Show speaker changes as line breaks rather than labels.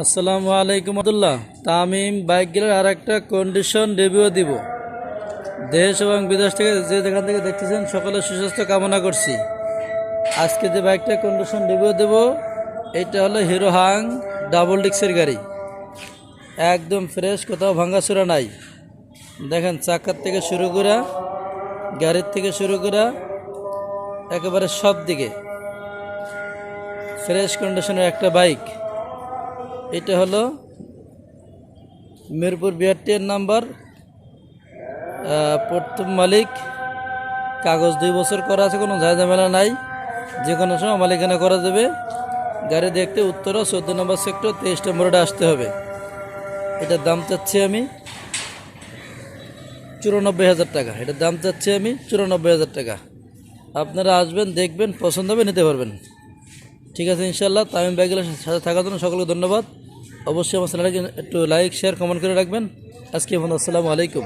আসসালামু আলাইকুম আব্দুল্লাহ। তামিম বাইকগুলোর আর একটা কন্ডিশন রিভিউ দিব। দেশ এবং বিদেশ থেকে যে যেখান থেকে দেখতেছেন সকলের সুস্বাস্থ্য কামনা করছি। আজকে যে বাইকটা কন্ডিশন রিভিউ দেব, এটা হলো হিরো হাং ডাবল ডিক্সের গাড়ি। একদম ফ্রেশ, কোথাও ভাঙাচোরা নাই। দেখেন চাকার থেকে শুরু করে, গাড়ির থেকে শুরু করে একেবারে সব দিকে ফ্রেশ কন্ডিশনের একটা বাইক। এটা হলো মিরপুর বিআরটিএর নাম্বার, প্রথম মালিক। কাগজ 2 বছর করা আছে, কোনো ঝামেলা নাই। যে কোনো সময় মালিকানা করা যাবে। গাড়ি দেখতে উত্তরা 14 নম্বর সেক্টর 23 নম্বরে আসতে হবে। এটার দাম চাচ্ছি আমি 94,000 টাকা। এটার দাম চাচ্ছি আমি 94,000 টাকা। আপনারা আসবেন, দেখবেন, পছন্দ হবে নিতে পারবেন। ঠিক আছে ইনশাল্লাহ। তামিম বাইকের সাথে থাকার জন্য সকলকে ধন্যবাদ। অবশ্যই আমার চ্যানেলকে একটু লাইক, শেয়ার, কমেন্ট করে রাখবেন। আজকে আসসালামু আলাইকুম।